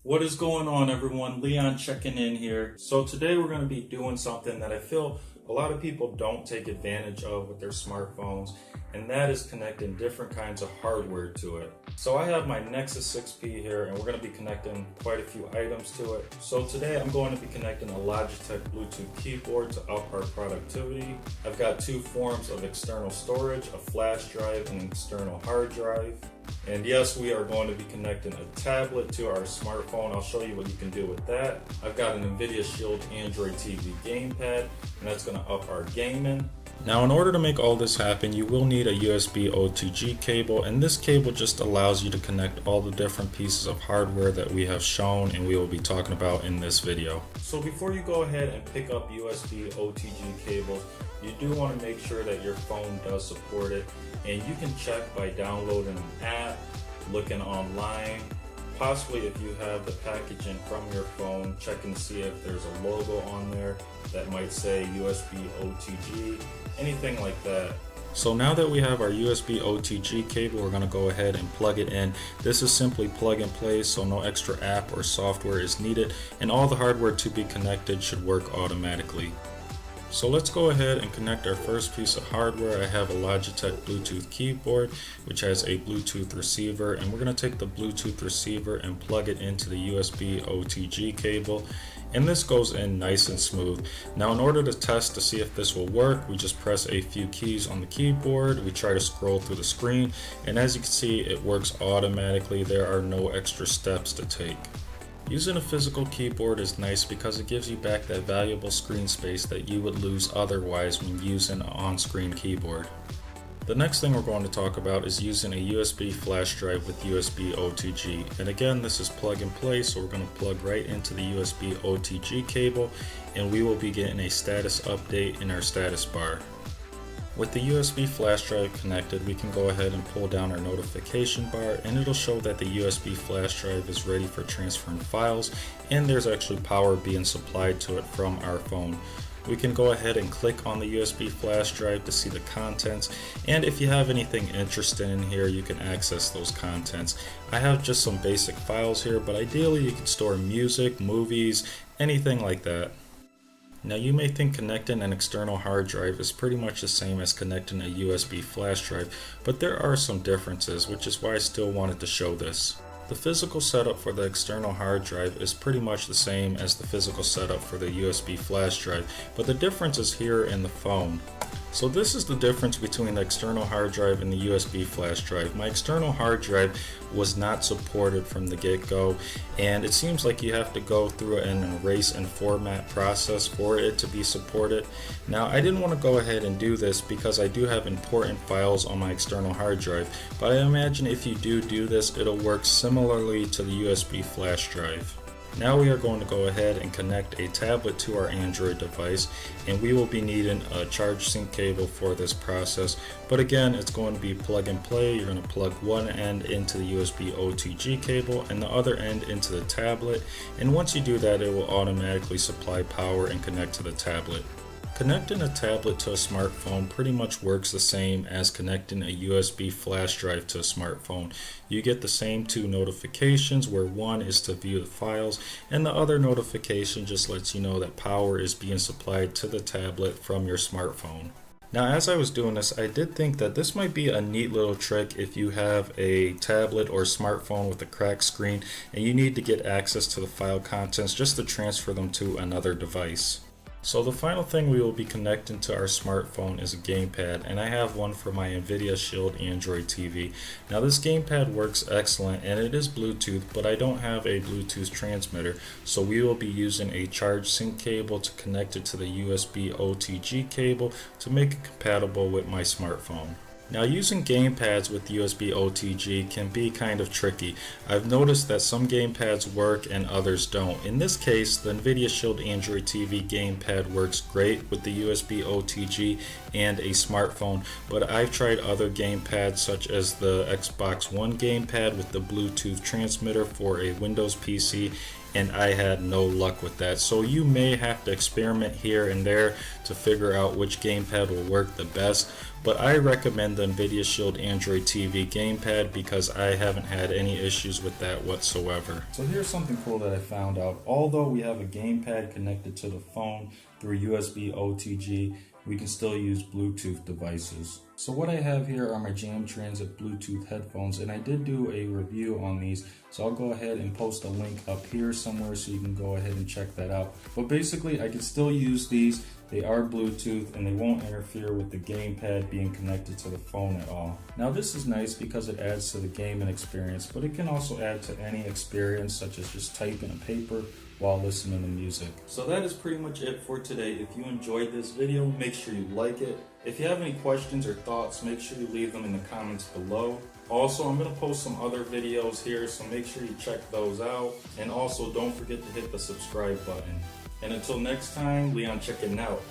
What is going on, everyone? Leon checking in here. So today we're going to be doing something that I feel a lot of people don't take advantage of with their smartphones, and that is connecting different kinds of hardware to it. So I have my Nexus 6P here, and we're going to be connecting quite a few items to it. So today I'm going to be connecting a Logitech Bluetooth keyboard to up our productivity. I've got two forms of external storage, a flash drive and an external hard drive. And yes, we are going to be connecting a tablet to our smartphone. I'll show you what you can do with that. I've got an NVIDIA Shield Android TV Gamepad, and that's going to up our gaming. Now, in order to make all this happen, you will need a USB OTG cable, and this cable just allows you to connect all the different pieces of hardware that we have shown and we will be talking about in this video. So before you go ahead and pick up USB OTG cables, you do want to make sure that your phone does support it, and you can check by downloading an app, looking online, possibly if you have the packaging from your phone, checking to see if there's a logo on there that might say USB OTG, anything like that. So now that we have our USB OTG cable, we're going to go ahead and plug it in. This is simply plug and play, so no extra app or software is needed, and all the hardware to be connected should work automatically. So let's go ahead and connect our first piece of hardware. I have a Logitech Bluetooth keyboard which has a Bluetooth receiver, and we're going to take the Bluetooth receiver and plug it into the USB OTG cable, and this goes in nice and smooth. Now, in order to test to see if this will work, we just press a few keys on the keyboard, we try to scroll through the screen, and as you can see, it works automatically. There are no extra steps to take. Using a physical keyboard is nice because it gives you back that valuable screen space that you would lose otherwise when using an on-screen keyboard. The next thing we're going to talk about is using a USB flash drive with USB OTG. And again, this is plug and play, so we're going to plug right into the USB OTG cable, and we will be getting a status update in our status bar. With the USB flash drive connected, we can go ahead and pull down our notification bar, and it'll show that the USB flash drive is ready for transferring files, and there's actually power being supplied to it from our phone. We can go ahead and click on the USB flash drive to see the contents, and if you have anything interesting in here, you can access those contents. I have just some basic files here, but ideally you can store music, movies, anything like that. Now, you may think connecting an external hard drive is pretty much the same as connecting a USB flash drive, but there are some differences, which is why I still wanted to show this. The physical setup for the external hard drive is pretty much the same as the physical setup for the USB flash drive, but the difference is here in the phone. So this is the difference between the external hard drive and the USB flash drive. My external hard drive was not supported from the get-go, and it seems like you have to go through an erase and format process for it to be supported. Now, I didn't want to go ahead and do this because I do have important files on my external hard drive, but I imagine if you do this, it'll work similarly to the USB flash drive. Now we are going to go ahead and connect a tablet to our Android device, and we will be needing a charge sync cable for this process. But again, it's going to be plug and play. You're going to plug one end into the USB OTG cable and the other end into the tablet, and once you do that, it will automatically supply power and connect to the tablet. Connecting a tablet to a smartphone pretty much works the same as connecting a USB flash drive to a smartphone. You get the same two notifications, where one is to view the files and the other notification just lets you know that power is being supplied to the tablet from your smartphone. Now, as I was doing this, I did think that this might be a neat little trick if you have a tablet or smartphone with a cracked screen and you need to get access to the file contents just to transfer them to another device. So the final thing we will be connecting to our smartphone is a gamepad, and I have one for my NVIDIA Shield Android TV. Now, this gamepad works excellent and it is Bluetooth, but I don't have a Bluetooth transmitter, so we will be using a charge sync cable to connect it to the USB OTG cable to make it compatible with my smartphone. Now, using gamepads with USB OTG can be kind of tricky. I've noticed that some gamepads work and others don't. In this case, the NVIDIA Shield Android TV gamepad works great with the USB OTG and a smartphone, but I've tried other gamepads such as the Xbox One gamepad with the Bluetooth transmitter for a Windows PC, and I had no luck with that. So you may have to experiment here and there to figure out which gamepad will work the best, but I recommend recommend the NVIDIA Shield Android TV Gamepad because I haven't had any issues with that whatsoever. So here's something cool that I found out. Although we have a gamepad connected to the phone through USB OTG, we can still use Bluetooth devices. So what I have here are my Jam Transit Bluetooth headphones, and I did do a review on these, so I'll go ahead and post a link up here somewhere so you can go ahead and check that out. But basically I can still use these. They are Bluetooth and they won't interfere with the gamepad being connected to the phone at all. Now this is nice because it adds to the gaming experience, but it can also add to any experience such as just typing a paper while listening to music. So that is pretty much it for today. If you enjoyed this video, make sure you like it. If you have any questions or thoughts, make sure you leave them in the comments below. Also, I'm going to post some other videos here, so make sure you check those out. And also, don't forget to hit the subscribe button. And until next time, Leon checking out.